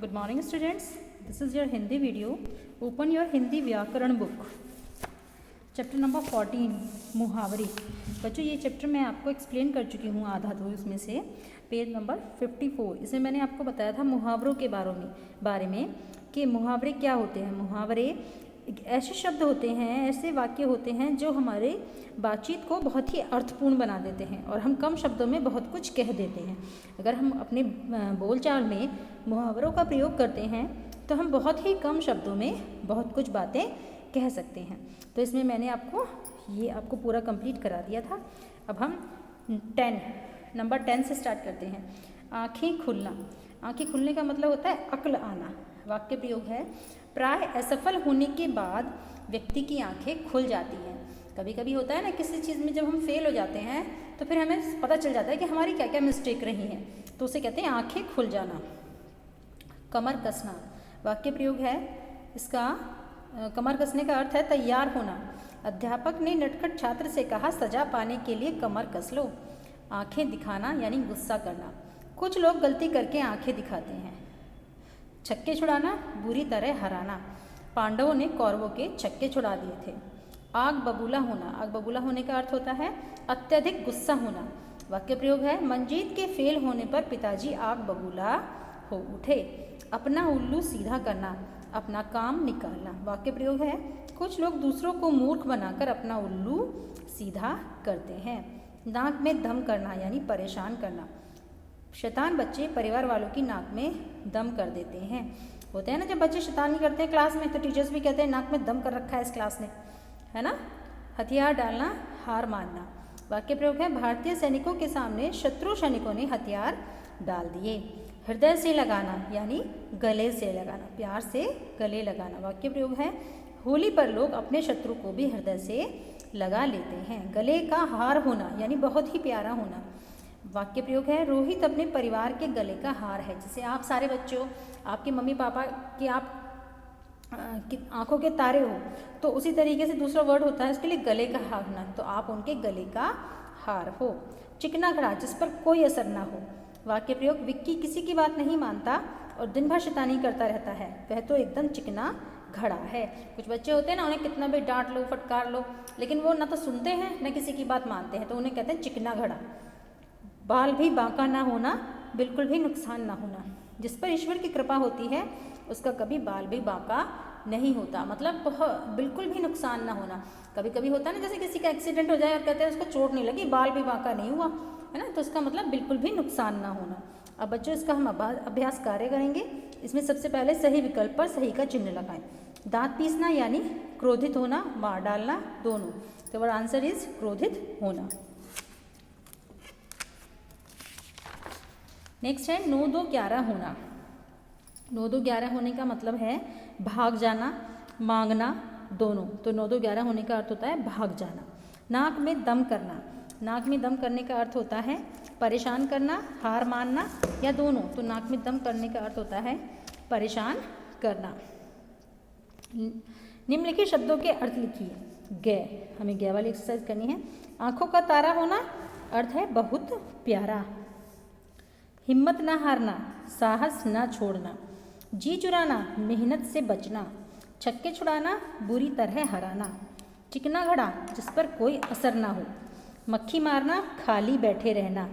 Good morning students. This is your Hindi video. Open your Hindi व्याकरण book. Chapter number 14 मुहावरे. बच्चों ये chapter मैं आपको एक्सप्लेन कर चुकी हूँ आधा तो इसमें से. Page number 54. इसमें मैंने आपको बताया था मुहावरों के बारे में कि मुहावरे क्या होते हैं. मुहावरे ऐसे शब्द होते हैं, ऐसे वाक्य होते हैं जो हमारे बातचीत को बहुत ही अर्थपूर्ण बना देते हैं और हम कम शब्दों में बहुत कुछ कह देते हैं. अगर हम अपने बोलचाल में मुहावरों का प्रयोग करते हैं तो हम बहुत ही कम शब्दों में बहुत कुछ बातें कह सकते हैं. तो इसमें मैंने आपको पूरा कंप्लीट करा दिया था. अब हम नंबर 10 से स्टार्ट करते हैं. आँखें खुलना. आँखें खुलने का मतलब होता है अक्ल आना. वाक्य प्रयोग है, प्राय असफल होने के बाद व्यक्ति की आंखें खुल जाती हैं. कभी कभी होता है ना, किसी चीज़ में जब हम फेल हो जाते हैं तो फिर हमें पता चल जाता है कि हमारी क्या क्या मिस्टेक रही हैं, तो उसे कहते हैं आंखें खुल जाना. कमर कसना. वाक्य प्रयोग है इसका. कमर कसने का अर्थ है तैयार होना. अध्यापक ने नटखट छात्र से कहा, सजा पाने के लिए कमर कस लो. आंखें दिखाना यानी गुस्सा करना. कुछ लोग गलती करके आंखें दिखाते हैं. छक्के छुड़ाना, बुरी तरह हराना. पांडवों ने कौरवों के छक्के छुड़ा दिए थे. आग बबूला होना. आग बबूला होने का अर्थ होता है अत्यधिक गुस्सा होना. वाक्य प्रयोग है, मंजीत के फेल होने पर पिताजी आग बबूला हो उठे. अपना उल्लू सीधा करना, अपना काम निकालना. वाक्य प्रयोग है, कुछ लोग दूसरों को मूर्ख बनाकर अपना उल्लू सीधा करते हैं. नाक में दम करना यानी परेशान करना. शैतान बच्चे परिवार वालों की नाक में दम कर देते हैं. होते हैं ना, जब बच्चे शैतानी करते हैं क्लास में तो टीचर्स भी कहते हैं नाक में दम कर रखा है इस क्लास ने, है ना. हथियार डालना, हार मानना. वाक्य प्रयोग है, भारतीय सैनिकों के सामने शत्रु सैनिकों ने हथियार डाल दिए. हृदय से लगाना यानी गले से लगाना, प्यार से गले लगाना. वाक्य प्रयोग है, होली पर लोग अपने शत्रु को भी हृदय से लगा लेते हैं. गले का हार होना यानी बहुत ही प्यारा होना. वाक्य प्रयोग है, रोहित अपने परिवार के गले का हार है. जैसे आप सारे बच्चों, आपके मम्मी पापा के आप आंखों के तारे हो, तो उसी तरीके से दूसरा वर्ड होता है इसके लिए गले का हार होना, तो आप उनके गले का हार हो. चिकना घड़ा, जिस पर कोई असर ना हो. वाक्य प्रयोग, विक्की किसी की बात नहीं मानता और दिन भर शैतानी करता रहता है, वह तो एकदम चिकना घड़ा है. कुछ बच्चे होते हैं ना, उन्हें कितना भी डांट लो फटकार लो लेकिन वो ना तो सुनते हैं ना किसी की बात मानते हैं, तो उन्हें कहते हैं चिकना घड़ा. बाल भी बांका ना होना, बिल्कुल भी नुकसान ना होना. जिस पर ईश्वर की कृपा होती है उसका कभी बाल भी बांका नहीं होता. मतलब बिल्कुल भी नुकसान ना होना. कभी कभी होता है ना, जैसे किसी का एक्सीडेंट हो जाए और कहते हैं उसको चोट नहीं लगी, बाल भी बांका नहीं हुआ, है ना, तो उसका मतलब बिल्कुल भी नुकसान ना होना. अब बच्चों इसका हम अभ्यास कार्य करेंगे. इसमें सबसे पहले सही विकल्प पर सही का चिन्ह लगाएं. दांत पीसना यानी क्रोधित होना, मार डालना, दोनों. तो वर आंसर इज क्रोधित होना. नेक्स्ट है 9-2-11 होना. 9-2-11 होने का मतलब है भाग जाना, मांगना, दोनों. तो 9-2-11 होने का अर्थ होता है भाग जाना. नाक में दम करना. नाक में दम करने का अर्थ होता है परेशान करना, हार मानना या दोनों. तो नाक में दम करने का अर्थ होता है परेशान करना. निम्नलिखित शब्दों के अर्थ लिखिए. गे, हमें गे वाली एक्सरसाइज करनी है. आंखों का तारा होना अर्थ है बहुत प्यारा. हिम्मत ना हारना, साहस ना छोड़ना. जी चुराना, मेहनत से बचना. छक्के छुड़ाना, बुरी तरह हराना. चिकना घड़ा, जिस पर कोई असर ना हो. मक्खी मारना, खाली बैठे रहना.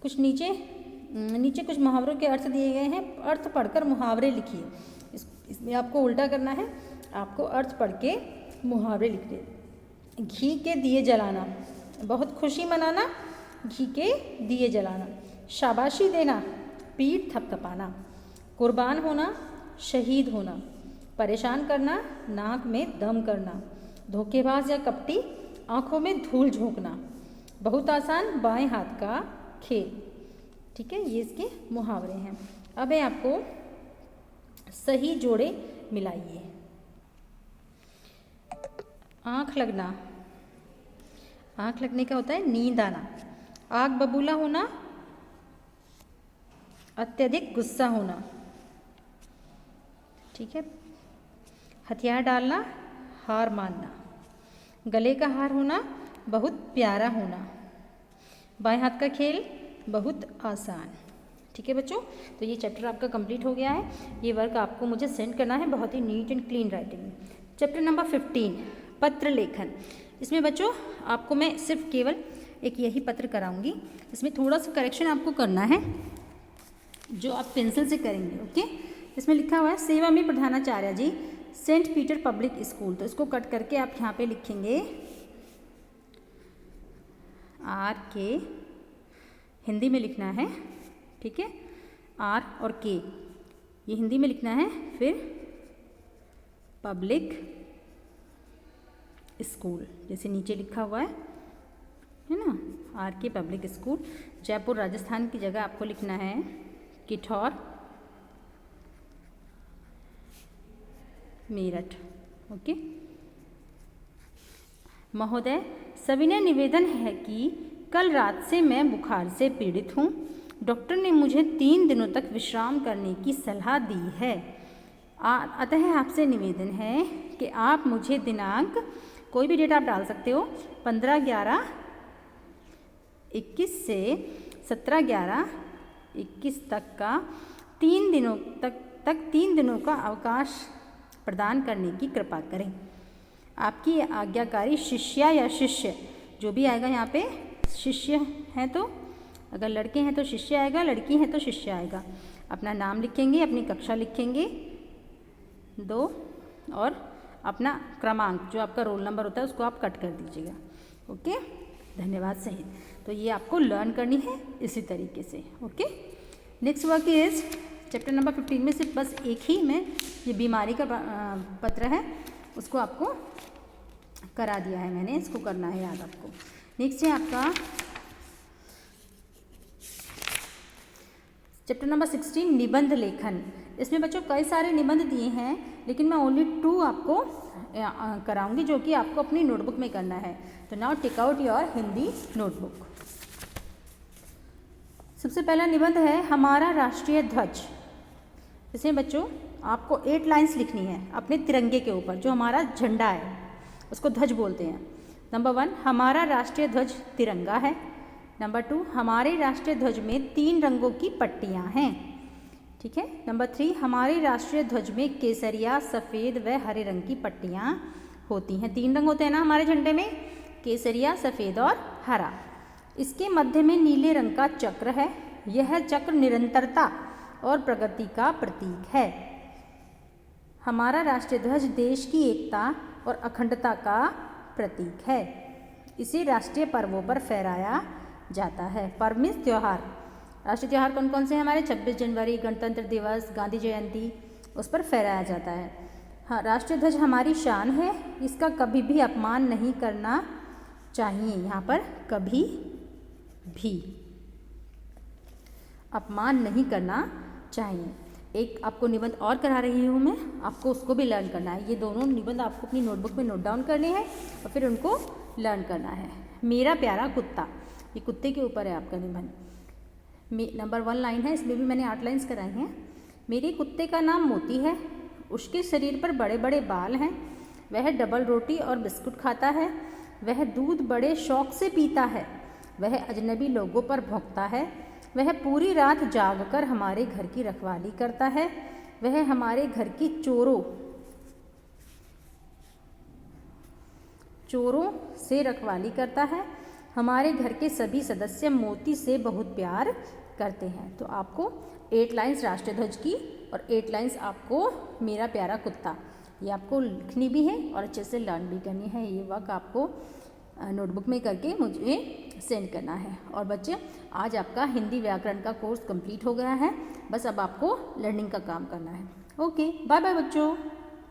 कुछ नीचे कुछ मुहावरों के अर्थ दिए गए हैं. अर्थ पढ़कर मुहावरे लिखिए. इसमें आपको उल्टा करना है, आपको अर्थ पढ़ के मुहावरे लिखिए. घी के दिए जलाना, बहुत खुशी मनाना, घी के दिए जलाना. शाबाशी देना, पीठ थपथपाना. कुर्बान होना, शहीद होना. परेशान करना, नाक में दम करना. धोखेबाज या कपटी, आंखों में धूल झोंकना. बहुत आसान, बाएं हाथ का खेल. ठीक है, ये इसके मुहावरे हैं. अब है आपको सही जोड़े मिलाइए. आँख लगना. आँख लगने का होता है नींद आना. आग बबूला होना, अत्यधिक गुस्सा होना. ठीक है. हथियार डालना, हार मानना. गले का हार होना, बहुत प्यारा होना. बाएं हाथ का खेल, बहुत आसान. ठीक है बच्चों, तो ये चैप्टर आपका कंप्लीट हो गया है। ये वर्क आपको मुझे सेंड करना है बहुत ही नीट एंड क्लीन राइटिंग में। चैप्टर नंबर 15 पत्र लेखन। इसमें बच्चों आपको मैं सिर्फ केवल एक यही पत्र कराऊंगी, इसमें थोड़ा सा करेक्शन आपको करना है जो आप पेंसिल से करेंगे। ओके, इसमें लिखा हुआ है सेवा में प्रधानाचार्य जी, सेंट पीटर पब्लिक स्कूल। तो इसको कट करके आप यहाँ पे लिखेंगे आर के, हिंदी में लिखना है, ठीक है, आर और के ये हिंदी में लिखना है, फिर पब्लिक स्कूल जैसे नीचे लिखा हुआ है ना, आर के पब्लिक स्कूल, जयपुर राजस्थान की जगह आपको लिखना है किठौर मेरठ। ओके महोदय, सविनय निवेदन है कि कल रात से मैं बुखार से पीड़ित हूँ। डॉक्टर ने मुझे 3 दिनों तक विश्राम करने की सलाह दी है। अतः आपसे निवेदन है कि आप मुझे दिनांक, कोई भी डेट आप डाल सकते हो, 15/11/21 से 17/11/21 तक का 3 दिनों तक 3 दिनों का अवकाश प्रदान करने की कृपा करें। आपकी आज्ञाकारी शिष्या या शिष्य, जो भी आएगा यहाँ पे, शिष्य हैं तो, अगर लड़के हैं तो शिष्य आएगा, लड़की हैं तो शिष्य आएगा। अपना नाम लिखेंगे, अपनी कक्षा लिखेंगे 2 और अपना क्रमांक जो आपका रोल नंबर होता है उसको आप कट कर दीजिएगा। ओके, धन्यवाद सहित। तो ये आपको लर्न करनी है इसी तरीके से। Okay, next work is chapter number 15 में से बस एक ही में ये बीमारी का पत्र है, उसको आपको करा दिया है मैंने, इसको करना है याद आपको। नेक्स्ट है आपका चैप्टर नंबर 16 निबंध लेखन। इसमें बच्चों कई सारे निबंध दिए हैं, लेकिन मैं ओनली 2 आपको कराऊंगी जो कि आपको अपनी नोटबुक में करना है। तो now take out your Hindi notebook. सबसे पहला निबंध है हमारा राष्ट्रीय ध्वज। इसमें बच्चों आपको 8 लाइन्स लिखनी है अपने तिरंगे के ऊपर, जो हमारा झंडा है उसको ध्वज बोलते हैं। नंबर 1, हमारा राष्ट्रीय ध्वज तिरंगा है। नंबर 2, हमारे राष्ट्रीय ध्वज में 3 रंगों की पट्टियाँ हैं, ठीक है। नंबर 3, हमारे राष्ट्रीय ध्वज में केसरिया, सफ़ेद व हरे रंग की पट्टियाँ होती हैं। 3 रंग होते हैं ना हमारे झंडे में, केसरिया, सफ़ेद और हरा। इसके मध्य में नीले रंग का चक्र है। यह चक्र निरंतरता और प्रगति का प्रतीक है। हमारा राष्ट्रीय ध्वज देश की एकता और अखंडता का प्रतीक है। इसे राष्ट्रीय पर्वों पर फहराया जाता है। पर्व मीन्स त्यौहार। राष्ट्रीय त्यौहार कौन कौन से हैं हमारे? 26 जनवरी, गणतंत्र दिवस, गांधी जयंती, उस पर फहराया जाता है। हाँ, राष्ट्रीय ध्वज हमारी शान है, इसका कभी भी अपमान नहीं करना चाहिए। यहाँ पर कभी भी अपमान नहीं करना चाहिए। एक आपको निबंध और करा रही हूँ मैं, आपको उसको भी लर्न करना है। ये दोनों निबंध आपको अपनी नोटबुक में नोट डाउन करने हैं और फिर उनको लर्न करना है। मेरा प्यारा कुत्ता, ये कुत्ते के ऊपर है आपका निबंध। नंबर 1 लाइन है, इसमें भी मैंने 8 लाइन्स कराई हैं। मेरे कुत्ते का नाम मोती है, उसके शरीर पर बड़े बड़े बाल हैं, वह डबल रोटी और बिस्कुट खाता है, वह दूध बड़े शौक से पीता है, वह अजनबी लोगों पर भौंकता है, वह पूरी रात जागकर हमारे घर की रखवाली करता है, वह हमारे घर की चोरों से रखवाली करता है, हमारे घर के सभी सदस्य मोती से बहुत प्यार करते हैं। तो आपको 8 लाइन्स राष्ट्रीय ध्वज की और 8 लाइन्स आपको मेरा प्यारा कुत्ता, ये आपको लिखनी भी है और अच्छे से लर्न भी करनी है। ये वर्क आपको नोटबुक में करके मुझे सेंड करना है। और बच्चे, आज आपका हिंदी व्याकरण का कोर्स कंप्लीट हो गया है, बस अब आपको लर्निंग का काम करना है। ओके, बाय बाय बच्चों।